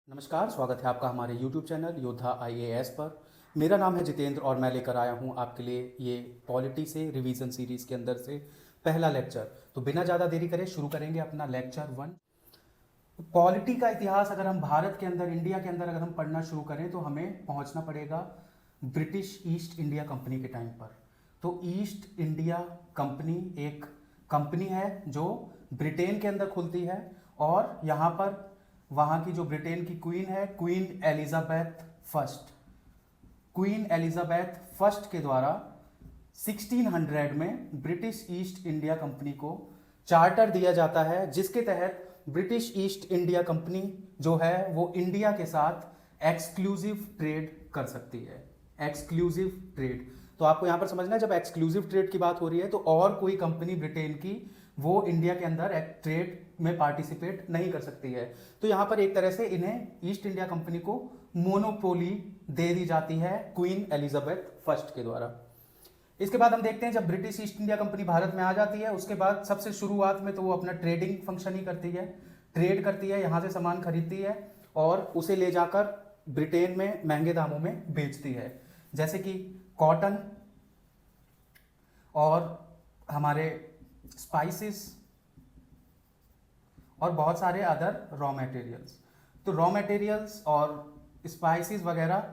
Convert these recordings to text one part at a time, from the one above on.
नमस्कार, स्वागत है आपका हमारे YouTube चैनल योद्धा IAS पर। मेरा नाम है जितेंद्र और मैं लेकर आया हूं आपके लिए ये पॉलिटी से रिवीजन सीरीज़ के अंदर से पहला लेक्चर। तो बिना ज़्यादा देरी करे शुरू करेंगे अपना लेक्चर 1। पॉलिटी का इतिहास अगर हम भारत के अंदर, इंडिया के अंदर अगर हम पढ़ना शुरू करें तो हमें पहुंचना पड़ेगा ब्रिटिश ईस्ट इंडिया कंपनी के टाइम पर। तो ईस्ट इंडिया कंपनी एक कंपनी है जो ब्रिटेन के अंदर खुलती है और यहाँ पर वहाँ की जो ब्रिटेन की क्वीन है, queen Elizabeth first, queen Elizabeth first के द्वारा 1600 में ब्रिटिश ईस्ट इंडिया कंपनी को चार्टर दिया जाता है, जिसके तहत ब्रिटिश ईस्ट इंडिया कंपनी जो है वो इंडिया के साथ एक्सक्लूसिव ट्रेड कर सकती है। एक्सक्लूसिव ट्रेड, तो आपको यहां पर समझना है, जब एक्सक्लूसिव ट्रेड की बात हो रही है तो और कोई कंपनी ब्रिटेन की वो इंडिया के अंदर ट्रेड में पार्टिसिपेट नहीं कर सकती है। तो यहां पर एक तरह से इन्हें ईस्ट इंडिया कंपनी को मोनोपोली दे दी जाती है क्वीन एलिजाबेथ फर्स्ट के द्वारा। इसके बाद हम देखते हैं जब British east India company Bharat में आ जाती है, उसके बाद सबसे शुरुआत में तो वो अपना ट्रेडिंग फंक्शन ही करती है, ट्रेड करती है, यहाँ से सामान खरीदती है और उसे ले जाकर ब्रिटेन में महंगे दामों में बेचती है, जैसे कि कॉटन और हमारे स्पाइसेस और बहुत सारे अदर रॉ मटेरियल्स। तो रॉ मटेरियल्स और स्पाइसेस वगैरह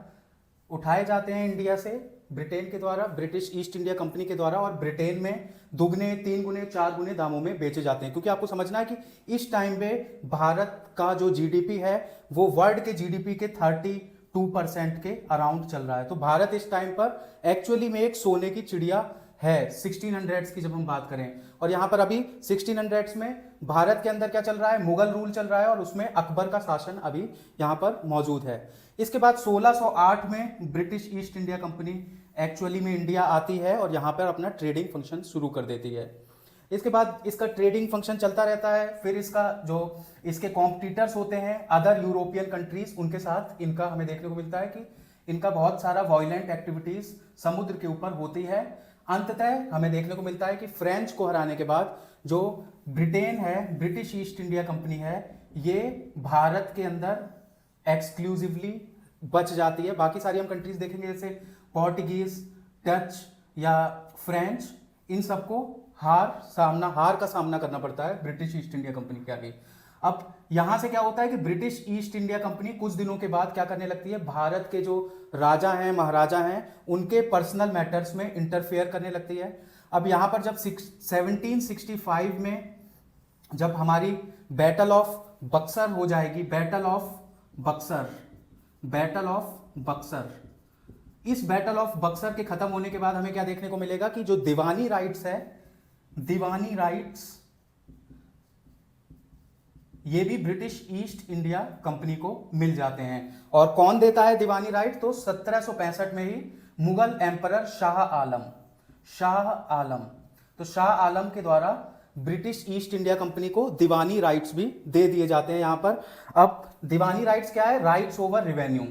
उठाए जाते हैं इंडिया से ब्रिटेन के द्वारा, ब्रिटिश ईस्ट इंडिया कंपनी के द्वारा, और ब्रिटेन में दुगने, 3 गुने, 4 गुने दामों में बेचे जाते हैं। क्योंकि आपको समझना है कि इस टाइम पे भारत का जो जीडीपी है वो वर्ल्ड के जीडीपी के 32% के अराउंड चल रहा है। तो भारत इस टाइम पर एक्चुअली में एक सोने की चिड़िया है 1600s की जब हम बात करें। और यहाँ पर अभी 1600s में भारत के अंदर क्या चल रहा है, मुगल रूल चल रहा है और उसमें अकबर का शासन अभी यहाँ पर मौजूद है। इसके बाद 1608 में British east India company actually में इंडिया आती है और यहाँ पर अपना ट्रेडिंग फंक्शन शुरू कर देती है। इसके बाद इसका ट्रेडिंग फंक्शन चलता रहता है। फिर इसका जो इसके कॉम्पिटिटर्स होते हैं अदर यूरोपियन कंट्रीज, उनके साथ इनका हमें देखने को मिलता है कि इनका बहुत सारा वायलेंट एक्टिविटीज समुद्र के ऊपर होती है। अंततः हमें देखने को मिलता है कि फ्रेंच को हराने के बाद जो ब्रिटेन है, ब्रिटिश ईस्ट इंडिया कंपनी है, ये भारत के अंदर एक्सक्लूसिवली बच जाती है। बाकी सारी हम कंट्रीज देखेंगे जैसे पोर्टुगीज, डच या फ्रेंच, इन सबको हार का सामना करना पड़ता है ब्रिटिश ईस्ट इंडिया कंपनी के आगे। अब यहां से क्या होता है कि ब्रिटिश ईस्ट इंडिया कंपनी कुछ दिनों के बाद क्या करने लगती है, भारत के जो राजा हैं, महाराजा हैं, उनके पर्सनल मैटर्स में इंटरफेयर करने लगती है। अब यहां पर जब 1765 में जब हमारी बैटल ऑफ बक्सर हो जाएगी, battle of Buxar, battle of Buxar, इस बैटल ऑफ बक्सर के खत्म होने के बाद हमें क्या देखने को मिलेगा कि जो दीवानी राइट्स है, दीवानी राइट्स ये भी ब्रिटिश ईस्ट इंडिया कंपनी को मिल जाते हैं। और कौन देता है दीवानी राइट, तो 1765 में ही मुगल एम्परर शाह आलम, शाह आलम, तो शाह आलम के द्वारा ब्रिटिश ईस्ट इंडिया कंपनी को दीवानी राइट्स भी दे दिए जाते हैं यहां पर। अब दीवानी राइट्स क्या है, rights over revenue,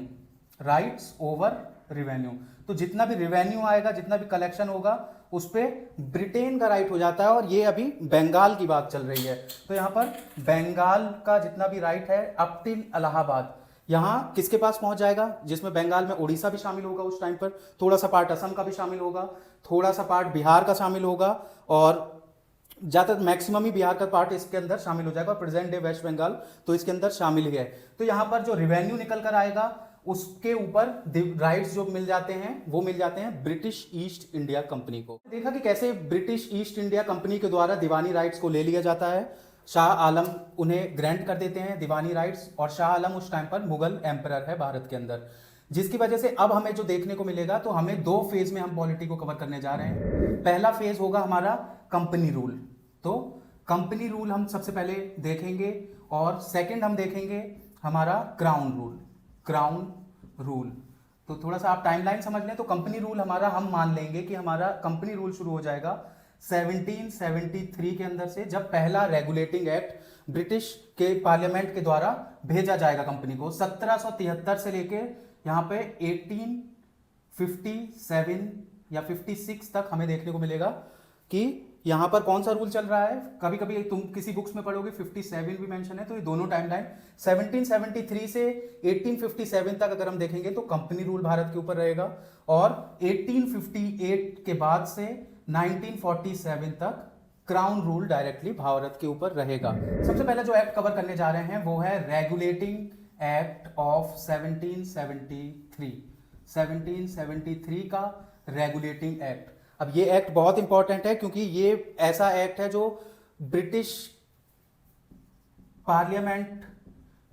rights over revenue. तो जितना भी रिवेन्यू आएगा, जितना भी कलेक्शन होगा, उस पर ब्रिटेन का राइट हो जाता है। और ये अभी बंगाल की बात चल रही है, तो यहां पर बंगाल का जितना भी राइट है अप टिल इलाहाबाद, यहां किसके पास पहुंच जाएगा, जिसमें बंगाल में उड़ीसा भी शामिल होगा उस टाइम पर, थोड़ा सा पार्ट असम का भी शामिल होगा, थोड़ा सा पार्ट बिहार का शामिल होगा और ज्यादातर मैक्सिमम ही बिहार का पार्ट इसके अंदर शामिल हो जाएगा। प्रेजेंट डे वेस्ट बंगाल तो इसके अंदर शामिल ही है। तो यहां पर जो रिवेन्यू निकल कर आएगा उसके ऊपर राइट्स जो मिल जाते हैं वो मिल जाते हैं ब्रिटिश ईस्ट इंडिया कंपनी को। देखा कि कैसे ब्रिटिश ईस्ट इंडिया कंपनी के द्वारा दीवानी राइट्स को ले लिया जाता है, शाह आलम उन्हें ग्रांट कर देते हैं दीवानी राइट्स, और शाह आलम उस टाइम पर मुगल एम्परर है भारत के अंदर, जिसकी वजह से अब हमें जो देखने को मिलेगा, तो हमें 2 फेज में हम पॉलिटी को कवर करने जा रहे हैं। पहला फेज होगा हमारा कंपनी रूल, तो कंपनी रूल हम सबसे पहले देखेंगे, और सेकंड हम देखेंगे हमारा क्राउन रूल, क्राउन रूल। तो थोड़ा सा आप टाइमलाइन समझ लें, तो कंपनी रूल हमारा, हम मान लेंगे कि हमारा कंपनी रूल शुरू हो जाएगा 1773 के अंदर से, जब पहला रेगुलेटिंग एक्ट ब्रिटिश के पार्लियामेंट के द्वारा भेजा जाएगा कंपनी को। 1773 से लेके यहाँ पे 1857 या 56 तक हमें देखने को मिलेगा कि यहाँ पर कौन सा रूल चल रहा है, कभी कभी तुम किसी बुक्स में पढ़ोगे 57 भी मेंशन है, तो ये दोनों टाइमलाइन 1773 से 1857 तक अगर हम देखेंगे तो कंपनी रूल भारत के ऊपर रहेगा, और 1858 के बाद से 1947 तक क्राउन रूल डायरेक्टली भारत के ऊपर रहेगा। सबसे पहले जो एक्ट कवर करने जा रहे हैं वो है रेगुलेटिंग एक्ट ऑफ 1773 का रेगुलेटिंग एक्ट। अब ये एक्ट बहुत इंपॉर्टेंट है क्योंकि ये ऐसा एक्ट है जो ब्रिटिश पार्लियामेंट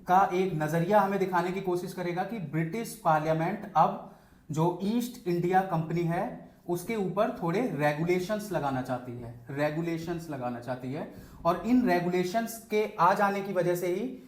का एक नजरिया हमें दिखाने की कोशिश करेगा कि ब्रिटिश पार्लियामेंट अब जो ईस्ट इंडिया कंपनी है उसके ऊपर थोड़े रेगुलेशंस लगाना चाहती है, और इन रेगुलेशंस के आ जाने की वजह से ही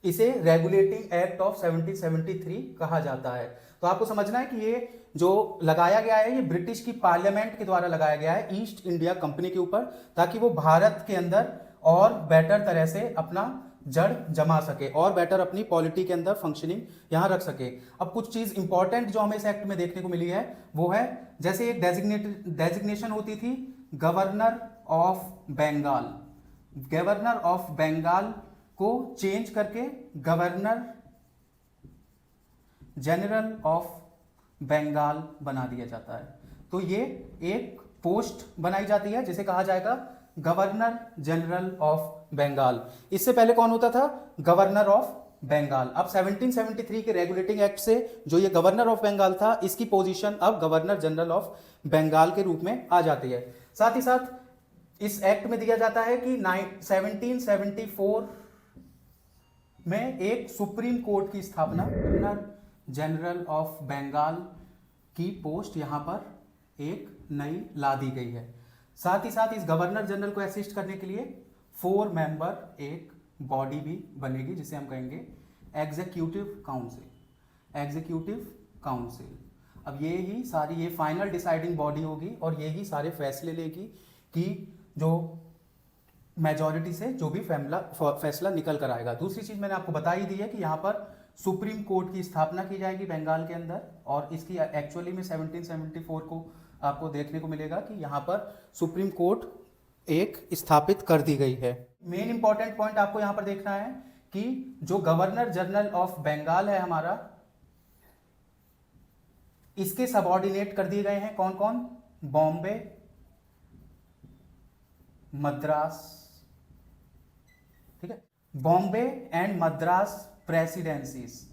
इसे रेगुलेटिंग एक्ट ऑफ 1773 कहा जाता है। तो आपको समझना है कि ये जो लगाया गया है ये ब्रिटिश की पार्लियामेंट के द्वारा लगाया गया है ईस्ट इंडिया कंपनी के ऊपर, ताकि वो भारत के अंदर और बेटर तरह से अपना जड़ जमा सके और बेटर अपनी पॉलिटी के अंदर फंक्शनिंग यहां रख सके। अब कुछ चीज इंपॉर्टेंट जो हमें इस एक्ट में देखने को मिली है वो है, जैसे एक डेजिग्नेशन होती थी गवर्नर ऑफ बंगाल को चेंज करके गवर्नर जनरल ऑफ बंगाल बना दिया जाता है। तो ये एक पोस्ट बनाई जाती है जिसे कहा जाएगा गवर्नर जनरल ऑफ बंगाल। इससे पहले कौन होता था, गवर्नर ऑफ बंगाल। अब 1773 के रेगुलेटिंग एक्ट से जो ये गवर्नर ऑफ बंगाल था इसकी पोजीशन अब गवर्नर जनरल ऑफ बंगाल के रूप में आ जाती है। साथ ही साथ इस एक्ट में दिया जाता है कि 1774 में एक सुप्रीम कोर्ट की स्थापना, गवर्नर जनरल ऑफ बंगाल की पोस्ट यहां पर एक नई ला दी गई है। साथ ही साथ इस गवर्नर जनरल को असिस्ट करने के लिए 4 मेंबर एक बॉडी भी बनेगी जिसे हम कहेंगे एग्जीक्यूटिव काउंसिल। अब ये ही सारी ये फाइनल डिसाइडिंग बॉडी होगी और ये ही सारे फैसले लेगी कि जो मेजॉरिटी से जो भी फैसला निकल कर आएगा। दूसरी चीज मैंने आपको बता ही दी है कि यहाँ पर सुप्रीम कोर्ट की स्थापना की जाएगी बंगाल के अंदर, और इसकी एक्चुअली में 1774 को आपको देखने को मिलेगा कि यहाँ पर सुप्रीम कोर्ट एक स्थापित कर दी गई है। मेन इंपॉर्टेंट पॉइंट आपको यहाँ पर देखना है कि जो गवर्नर जनरल ऑफ बंगाल है हमारा, इसके सबऑर्डिनेट कर दिए गए हैं कौन कौन, बॉम्बे, मद्रास, ठीक है, बॉम्बे एंड मद्रास प्रेसिडेंसीज।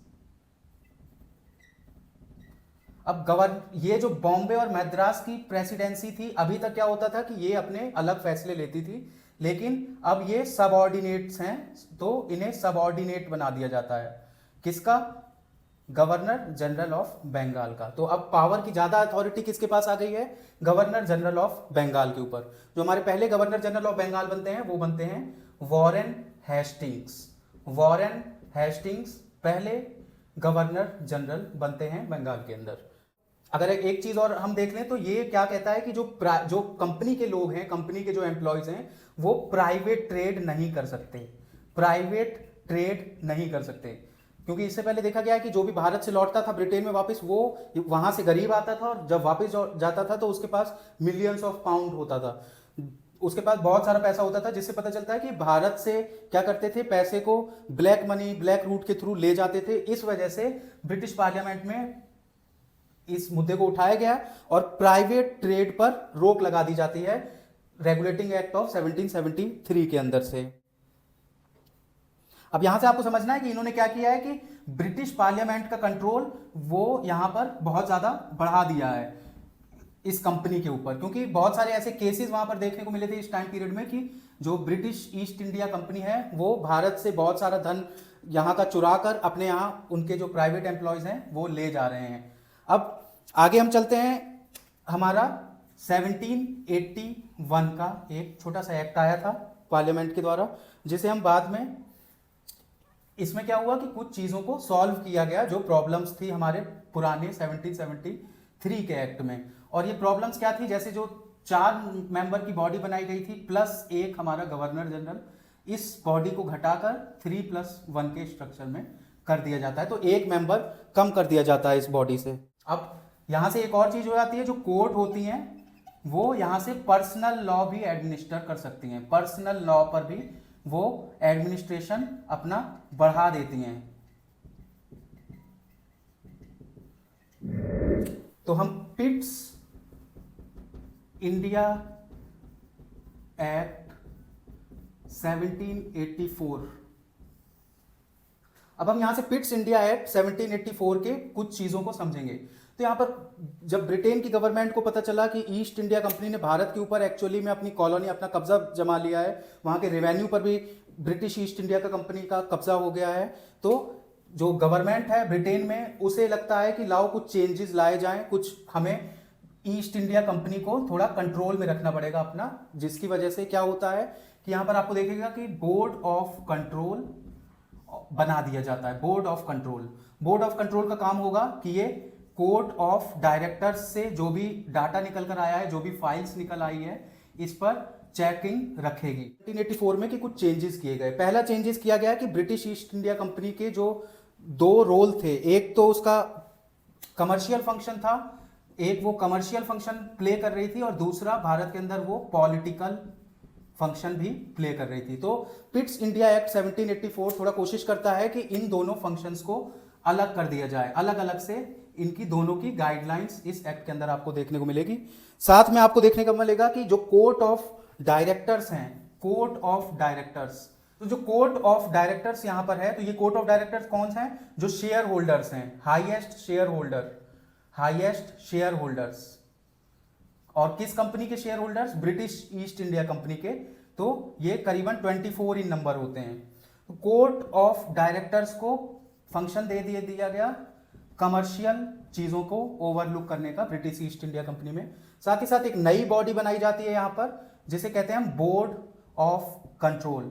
अब ये जो बॉम्बे और मद्रास की प्रेसिडेंसी थी, अभी तक क्या होता था कि ये अपने अलग फैसले लेती थी, लेकिन अब ये सबऑर्डिनेट्स हैं तो इन्हें सबऑर्डिनेट बना दिया जाता है। किसका, गवर्नर जनरल ऑफ बंगाल का। तो अब पावर की ज्यादा अथॉरिटी किसके पास आ गई है, गवर्नर जनरल ऑफ बंगाल के ऊपर। जो हमारे पहले गवर्नर जनरल ऑफ बंगाल बनते हैं वो बनते हैं वॉरेन हेस्टिंग्स पहले गवर्नर जनरल बनते हैं बंगाल के अंदर। अगर एक चीज और हम देख लें तो ये क्या कहता है कि जो कंपनी के लोग हैं, कंपनी के जो एम्प्लॉयज हैं, वो प्राइवेट ट्रेड नहीं कर सकते, क्योंकि इससे पहले देखा गया है कि जो भी भारत से लौटता था ब्रिटेन में वापस, वो वहां से गरीब आता था और जब वापस जाता था तो उसके पास मिलियंस ऑफ पाउंड होता था, उसके पास बहुत सारा पैसा होता था, जिससे पता चलता है कि भारत से क्या करते थे, पैसे को ब्लैक मनी, ब्लैक रूट के थ्रू ले जाते थे। इस वजह से ब्रिटिश पार्लियामेंट में इस मुद्दे को उठाया गया और प्राइवेट ट्रेड पर रोक लगा दी जाती है रेगुलेटिंग एक्ट ऑफ 1773 के अंदर से। अब यहां से आपको समझना है कि इन्होंने क्या किया है कि ब्रिटिश पार्लियामेंट का कंट्रोल वो यहां पर बहुत ज्यादा बढ़ा दिया है इस कंपनी के ऊपर, क्योंकि बहुत सारे ऐसे केसेस वहां पर देखने को मिले थे इस टाइम पीरियड में कि जो ब्रिटिश ईस्ट इंडिया कंपनी है वो भारत से बहुत सारा धन यहां का चुरा कर अपने यहां उनके जो प्राइवेट एम्प्लॉयज हैं वो ले जा रहे हैं। अब आगे हम चलते हैं, हमारा 1781 का एक छोटा सा एक्ट आया था पार्लियामेंट के द्वारा, जिसे हम बाद में, इसमें क्या हुआ कि कुछ चीजों को सॉल्व किया गया जो प्रॉब्लम्स थी हमारे पुराने 1773 के एक्ट में। और ये प्रॉब्लम्स क्या थी, जैसे जो 4 मेंबर की बॉडी बनाई गई थी प्लस एक हमारा गवर्नर जनरल, इस बॉडी को घटाकर 3+1 के स्ट्रक्चर में कर दिया जाता है, तो एक मेंबर कम कर दिया जाता है इस बॉडी से। अब यहां से एक और चीज हो जाती है, जो कोर्ट होती हैं वो यहाँ से पर्सनल लॉ भी एडमिनिस्टर कर सकती हैं, पर्सनल लॉ पर भी वो एडमिनिस्ट्रेशन अपना बढ़ा देती हैं। तो हम पिट्स इंडिया एक्ट 1784, अब हम यहां से पिट्स इंडिया एक्ट 1784 के कुछ चीजों को समझेंगे। तो यहां पर जब ब्रिटेन की गवर्नमेंट को पता चला कि ईस्ट इंडिया कंपनी ने भारत के ऊपर एक्चुअली में अपनी कॉलोनी, अपना कब्जा जमा लिया है, वहां के रेवेन्यू पर भी ब्रिटिश ईस्ट इंडिया का कंपनी का कब्जा हो गया है, तो जो गवर्नमेंट है ब्रिटेन में उसे लगता है कि लाओ कुछ चेंजेस लाए जाएं, कुछ हमें ईस्ट इंडिया कंपनी को थोड़ा कंट्रोल में रखना पड़ेगा अपना, जिसकी वजह से क्या होता है कि यहां पर आपको देखेगा कि बोर्ड ऑफ कंट्रोल बना दिया जाता है। Board of control, board of control का काम होगा कि ये कोर्ट ऑफ डायरेक्टर्स से जो भी डाटा निकल कर आया है, जो भी फाइल्स निकल आई है, इस पर चेकिंग रखेगी। 1884 में कि कुछ चेंजेस किए गए। पहला चेंजेस किया गया कि ब्रिटिश ईस्ट इंडिया कंपनी के जो दो रोल थे, एक तो उसका कमर्शियल फंक्शन था, एक वो कमर्शियल फंक्शन प्ले कर रही थी, और दूसरा भारत के अंदर वो पॉलिटिकल फंक्शन भी प्ले कर रही थी। तो पिट्स इंडिया एक्ट 1784 थोड़ा कोशिश करता है कि इन दोनों फंक्शंस को अलग कर दिया जाए, अलग अलग से इनकी दोनों की गाइडलाइंस इस एक्ट के अंदर आपको देखने को मिलेगी। साथ में आपको देखने को मिलेगा कि जो कोर्ट ऑफ डायरेक्टर्स हैं, कोर्ट ऑफ डायरेक्टर्स, तो जो कोर्ट ऑफ डायरेक्टर्स यहां पर है, तो ये कोर्ट ऑफ डायरेक्टर्स कौन से हैं? जो शेयर होल्डर्स हैं, highest share holder, highest share holders. और किस कंपनी के share holders? British east India company के। तो ये करीबन 24 इन नंबर होते हैं। तो कोर्ट ऑफ डायरेक्टर्स को फंक्शन दे दिया गया कमर्शियल चीजों को ओवरलुक करने का ब्रिटिश ईस्ट इंडिया कंपनी में। साथ ही साथ एक नई बॉडी बनाई जाती है यहां पर, जिसे कहते हैं हम बोर्ड ऑफ कंट्रोल।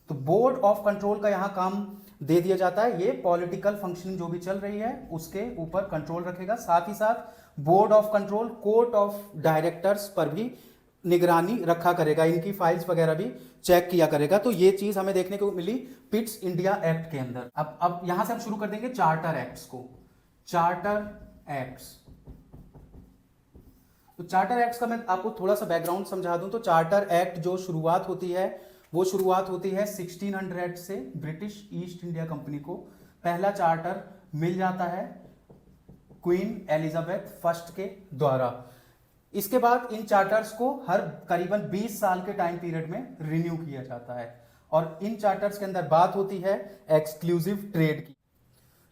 तो बोर्ड ऑफ कंट्रोल का यहां काम दे दिया जाता है, ये पॉलिटिकल फंक्शनिंग जो भी चल रही है उसके ऊपर कंट्रोल रखेगा। साथ ही साथ board of control court of directors पर भी निगरानी रखा करेगा, इनकी फाइल्स वगैरह भी चेक किया करेगा। तो ये चीज हमें देखने को मिली पिट्स इंडिया एक्ट के अंदर। अब यहां से हम शुरू कर देंगे चार्टर एक्ट्स को। चार्टर एक्ट्स, तो चार्टर एक्ट्स का मैं आपको थोड़ा सा बैकग्राउंड समझा दूं। तो चार्टर एक्ट जो शुरुआत होती है वो शुरुआत होती है 1600 से। ब्रिटिश ईस्ट इंडिया कंपनी को पहला चार्टर मिल जाता है क्वीन एलिजाबेथ फर्स्ट के द्वारा। इसके बाद इन चार्टर्स को हर करीबन 20 साल के टाइम पीरियड में रिन्यू किया जाता है, और इन चार्टर्स के अंदर बात होती है एक्सक्लूसिव ट्रेड की।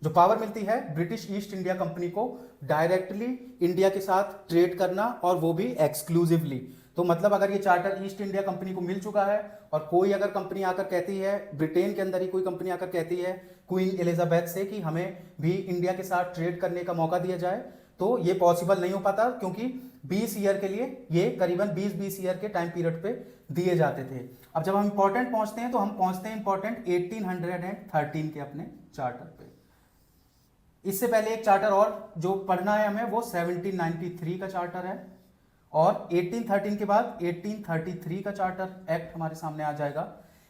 जो पावर मिलती है ब्रिटिश ईस्ट इंडिया कंपनी को डायरेक्टली इंडिया के साथ ट्रेड करना, और वो भी एक्सक्लूसिवली। तो मतलब अगर ये चार्टर ईस्ट इंडिया कंपनी को मिल चुका है, और कोई अगर कंपनी आकर कहती है, ब्रिटेन के अंदर ही कोई कंपनी आकर कहती है क्वीन एलिजाबेथ से कि हमें भी इंडिया के साथ ट्रेड करने का मौका दिया जाए, तो ये पॉसिबल नहीं हो पाता, क्योंकि 20 ईयर के लिए ये करीबन 20 ईयर के टाइम पीरियड पे दिए जाते थे। अब जब हम इंपॉर्टेंट पहुंचते हैं तो हम पहुंचते हैं इंपॉर्टेंट 1813 के अपने चार्टर पे। इससे पहले एक चार्टर और जो पढ़ना है हमें, वो 1793 का चार्टर है, और 1813 के बाद 1833 का चार्टर एक्ट हमारे सामने आ जाएगा।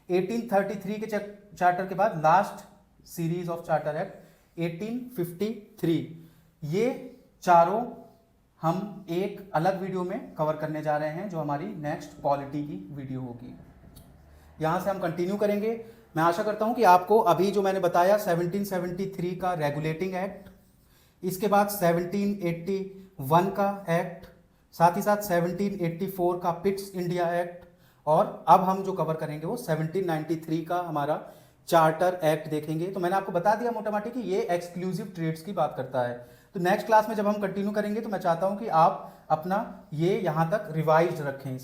1833 के चार्टर के बाद last series of charter act 1853। ये चारों हम एक अलग वीडियो में कवर करने जा रहे हैं, जो हमारी नेक्स्ट पॉलिटी की वीडियो होगी। यहां से हम कंटिन्यू करेंगे। मैं आशा करता हूं कि आपको अभी जो मैंने बताया 1773 का रेगुलेटिंग एक्ट, इसके बाद 1781 का एक्ट, साथ ही साथ 1784 का पिट्स इंडिया एक्ट, और अब हम जो कवर करेंगे वो 1793 का हमारा चार्टर एक्ट देखेंगे। तो मैंने आपको बता दिया मोटा मोटी कि ये एक्सक्लूसिव ट्रेड्स की बात करता है। तो नेक्स्ट क्लास में जब हम कंटिन्यू करेंगे तो मैं चाहता हूं कि आप अपना ये यहां तक रिवाइज रखें,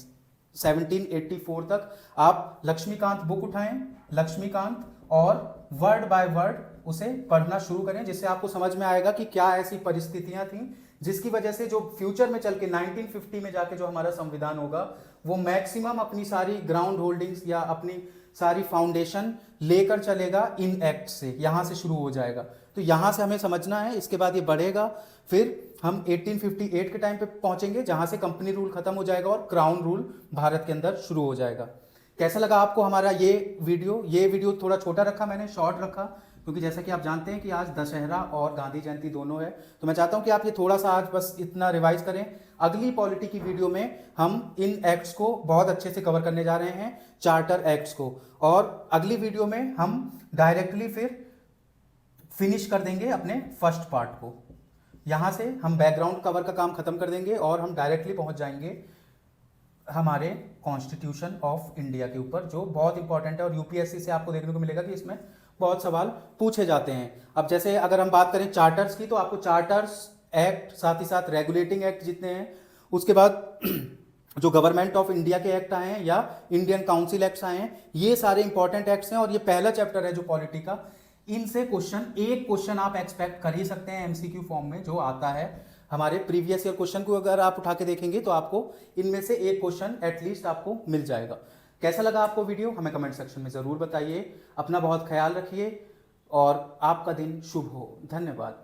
1784 तक आप लक्ष्मीकांत बुक उठाएं, लक्ष्मीकांत, और वर्ड बाय वर्ड उसे पढ़ना शुरू करें, जिससे आपको समझ में आएगा कि क्या ऐसी परिस्थितियां थी जिसकी वजह से जो फ्यूचर में चल के 1950 में जाके जो हमारा संविधान होगा, वो मैक्सिमम अपनी सारी ग्राउंड होल्डिंग्स या अपनी सारी फाउंडेशन लेकर चलेगा इन एक्ट से, यहां से शुरू हो जाएगा। तो यहां से हमें समझना है, इसके बाद ये बढ़ेगा, फिर हम 1858 के टाइम पे पहुंचेंगे, जहां से कंपनी रूल खत्म हो जाएगा और क्राउन रूल भारत के अंदर शुरू हो जाएगा। कैसा लगा आपको हमारा ये वीडियो? ये वीडियो थोड़ा छोटा रखा मैंने, शॉर्ट रखा, क्योंकि जैसा कि आप जानते हैं कि आज दशहरा और गांधी जयंती दोनों है, तो मैं चाहता हूं कि आप ये थोड़ा सा आज बस इतना रिवाइज करें। अगली पॉलिटी की वीडियो में हम इन एक्ट्स को बहुत अच्छे से कवर करने जा रहे हैं, चार्टर एक्ट्स को, और अगली वीडियो में हम डायरेक्टली फिर फिनिश कर देंगे अपने फर्स्ट पार्ट को। यहां से हम बैकग्राउंड कवर का काम खत्म कर देंगे और हम डायरेक्टली पहुंच जाएंगे हमारे कॉन्स्टिट्यूशन ऑफ इंडिया के ऊपर, जो बहुत इंपॉर्टेंट है और यूपीएससी से आपको देखने को मिलेगा कि इसमें बहुत सवाल पूछे जाते हैं। अब जैसे अगर हम बात करें चार्टर्स की, तो आपको चार्टर्स एक्ट, साथ ही साथ रेगुलेटिंग एक्ट जितने हैं, उसके बाद जो गवर्नमेंट ऑफ इंडिया के एक्ट आए हैं या इंडियन काउंसिल एक्ट्स आए हैं, ये सारे इंपॉर्टेंट एक्ट्स हैं और ये पहला चैप्टर है जो पॉलिटी का। इनसे एक क्वेश्चन आप एक्सपेक्ट कर ही सकते हैं एमसीक्यू फॉर्म में, जो आता है हमारे प्रीवियस ईयर क्वेश्चन को अगर आप उठा के देखेंगे तो आपको इनमें से एक क्वेश्चन एटलीस्ट आपको मिल जाएगा। कैसा लगा आपको वीडियो, हमें कमेंट सेक्शन में ज़रूर बताइए। अपना बहुत ख्याल रखिए और आपका दिन शुभ हो। धन्यवाद।